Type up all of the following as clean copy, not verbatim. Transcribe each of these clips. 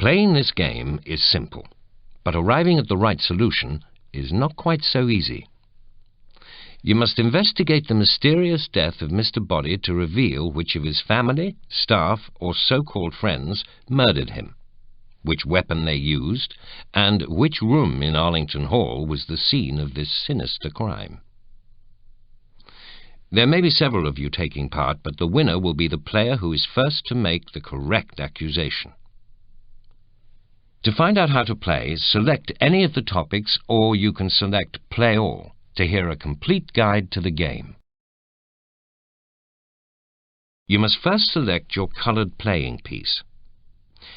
Playing this game is simple, but arriving at the right solution is not quite so easy. You must investigate the mysterious death of Mr. Body to reveal which of his family, staff, or so-called friends murdered him, which weapon they used, and which room in Arlington Hall was the scene of this sinister crime. There may be several of you taking part, but the winner will be the player who is first to make the correct accusation. To find out how to play, select any of the topics, or you can select Play All to hear a complete guide to the game. You must first select your coloured playing piece.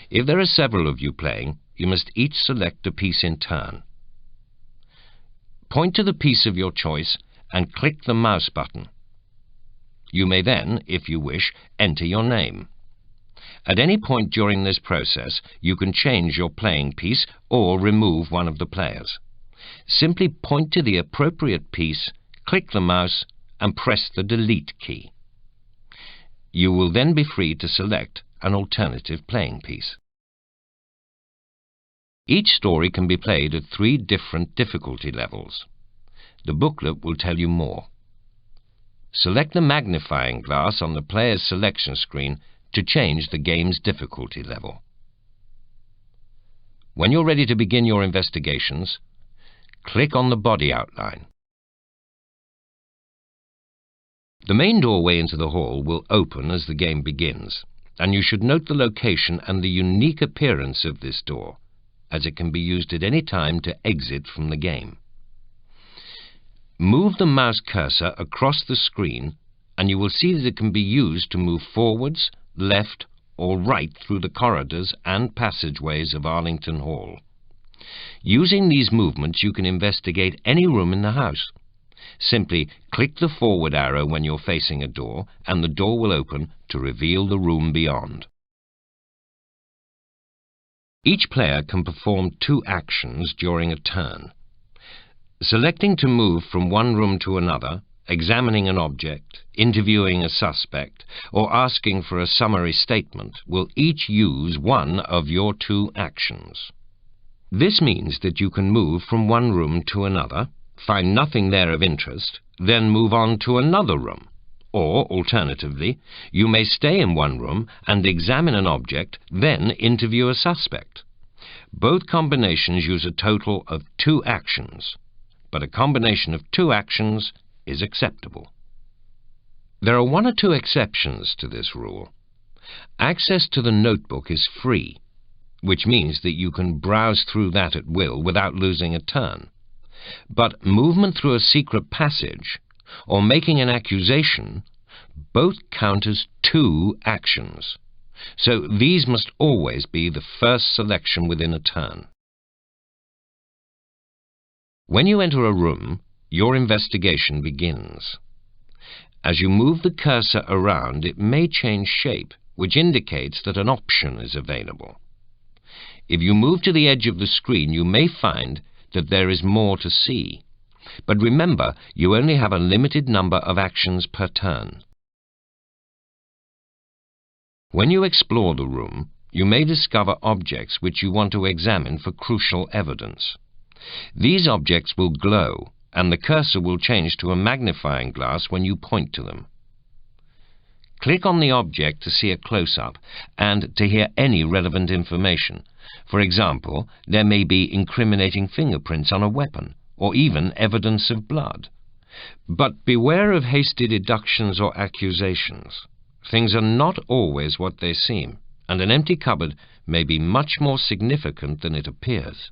If there are several of you playing, you must each select a piece in turn. Point to the piece of your choice and click the mouse button. You may then, if you wish, enter your name. At any point during this process, you can change your playing piece or remove one of the players. Simply point to the appropriate piece, click the mouse, and press the Delete key. You will then be free to select an alternative playing piece. Each story can be played at 3 different difficulty levels. The booklet will tell you more. Select the magnifying glass on the player's selection screen to change the game's difficulty level. When you're ready to begin your investigations, click on the body outline. The main doorway into the hall will open as the game begins, and you should note the location and the unique appearance of this door, as it can be used at any time to exit from the game. Move the mouse cursor across the screen and you will see that it can be used to move forwards, left or right through the corridors and passageways of Arlington Hall. Using these movements you can investigate any room in the house. Simply click the forward arrow when you're facing a door and the door will open to reveal the room beyond. Each player can perform 2 actions during a turn. Selecting to move from one room to another, examining an object, interviewing a suspect, or asking for a summary statement will each use one of your 2 actions. This means that you can move from one room to another, find nothing there of interest, then move on to another room. Or, alternatively, you may stay in one room and examine an object, then interview a suspect. Both combinations use a total of 2 actions, but a combination of 2 actions is acceptable. There are 1 or 2 exceptions to this rule. Access to the notebook is free, which means that you can browse through that at will without losing a turn. But movement through a secret passage or making an accusation both count as 2 actions, so these must always be the first selection within a turn. When you enter a room, your investigation begins. As you move the cursor around, it may change shape, which indicates that an option is available. If you move to the edge of the screen, you may find that there is more to see. But remember, you only have a limited number of actions per turn. When you explore the room, you may discover objects which you want to examine for crucial evidence. These objects will glow, and the cursor will change to a magnifying glass when you point to them. Click on the object to see a close-up and to hear any relevant information. For example, there may be incriminating fingerprints on a weapon, or even evidence of blood. But beware of hasty deductions or accusations. Things are not always what they seem, and an empty cupboard may be much more significant than it appears.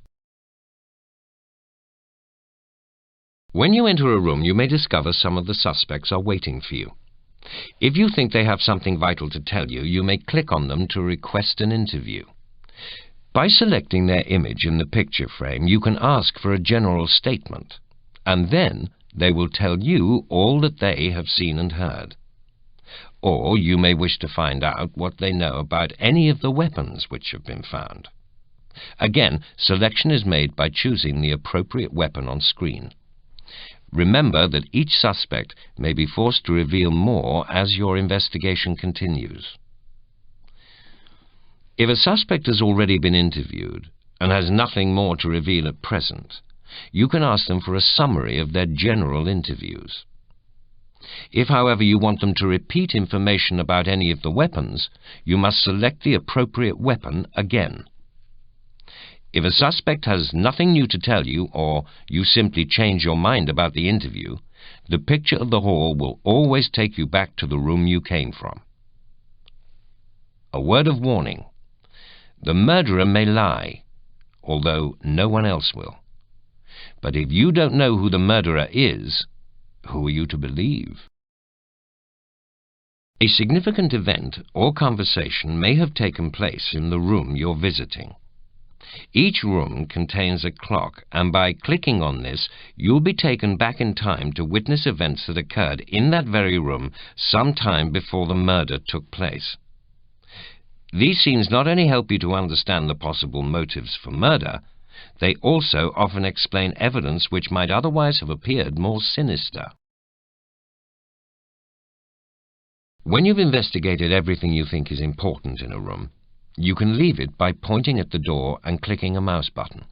When you enter a room, you may discover some of the suspects are waiting for you. If you think they have something vital to tell you, you may click on them to request an interview. By selecting their image in the picture frame, you can ask for a general statement, and then they will tell you all that they have seen and heard. Or you may wish to find out what they know about any of the weapons which have been found. Again, selection is made by choosing the appropriate weapon on screen. Remember that each suspect may be forced to reveal more as your investigation continues. If a suspect has already been interviewed and has nothing more to reveal at present, you can ask them for a summary of their general interviews. If, however, you want them to repeat information about any of the weapons, you must select the appropriate weapon again. If a suspect has nothing new to tell you, or you simply change your mind about the interview, the picture of the hall will always take you back to the room you came from. A word of warning. The murderer may lie, although no one else will. But if you don't know who the murderer is, who are you to believe? A significant event or conversation may have taken place in the room you're visiting. Each room contains a clock, and by clicking on this, you'll be taken back in time to witness events that occurred in that very room some time before the murder took place. These scenes not only help you to understand the possible motives for murder, they also often explain evidence which might otherwise have appeared more sinister. When you've investigated everything you think is important in a room, you can leave it by pointing at the door and clicking a mouse button.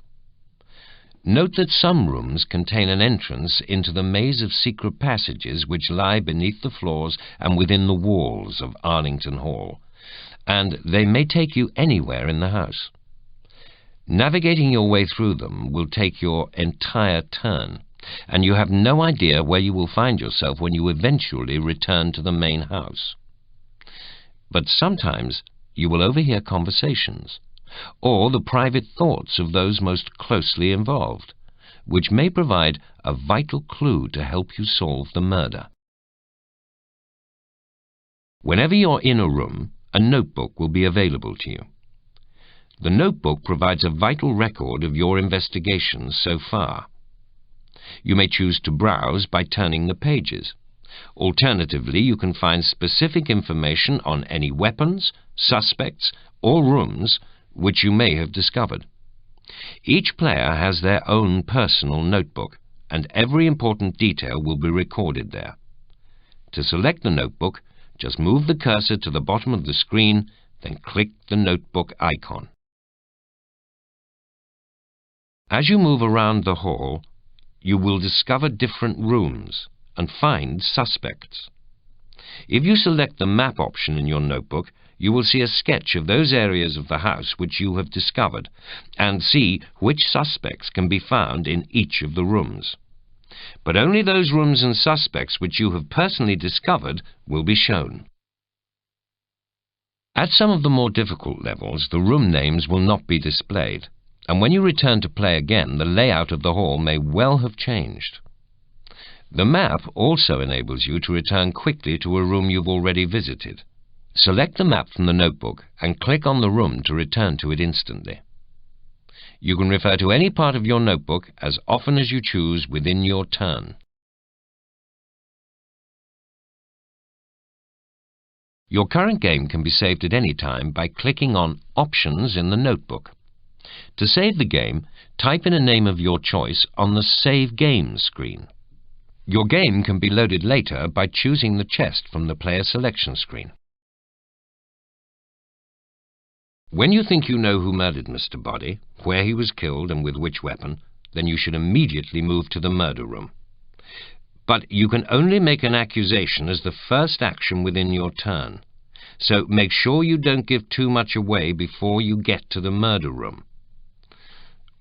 Note that some rooms contain an entrance into the maze of secret passages which lie beneath the floors and within the walls of Arlington Hall, and they may take you anywhere in the house. Navigating your way through them will take your entire turn, and you have no idea where you will find yourself when you eventually return to the main house. But sometimes you will overhear conversations, or the private thoughts of those most closely involved, which may provide a vital clue to help you solve the murder. Whenever you're in a room, a notebook will be available to you. The notebook provides a vital record of your investigations so far. You may choose to browse by turning the pages. Alternatively, you can find specific information on any weapons, suspects, or rooms which you may have discovered. Each player has their own personal notebook, and every important detail will be recorded there. To select the notebook, just move the cursor to the bottom of the screen, then click the notebook icon. As you move around the hall, you will discover different rooms and find suspects. If you select the map option in your notebook, you will see a sketch of those areas of the house which you have discovered, and see which suspects can be found in each of the rooms. But only those rooms and suspects which you have personally discovered will be shown. At some of the more difficult levels, the room names will not be displayed, and when you return to play again, the layout of the hall may well have changed. The map also enables you to return quickly to a room you've already visited. Select the map from the notebook and click on the room to return to it instantly. You can refer to any part of your notebook as often as you choose within your turn. Your current game can be saved at any time by clicking on Options in the notebook. To save the game, type in a name of your choice on the Save Game screen. Your game can be loaded later by choosing the chest from the player selection screen. When you think you know who murdered Mr. Body, where he was killed and with which weapon, then you should immediately move to the murder room. But you can only make an accusation as the first action within your turn, so make sure you don't give too much away before you get to the murder room.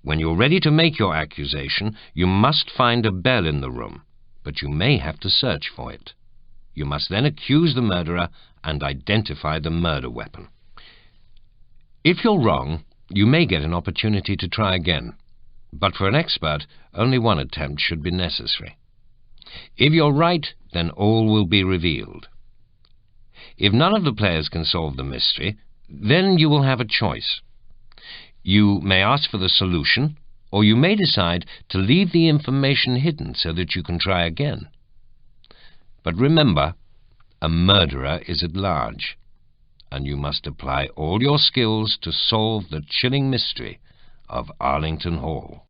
When you're ready to make your accusation, you must find a bell in the room, but you may have to search for it. You must then accuse the murderer and identify the murder weapon. If you're wrong, you may get an opportunity to try again, but for an expert, only one attempt should be necessary. If you're right, then all will be revealed. If none of the players can solve the mystery, then you will have a choice. You may ask for the solution, or you may decide to leave the information hidden so that you can try again. But remember, a murderer is at large, and you must apply all your skills to solve the chilling mystery of Arlington Hall.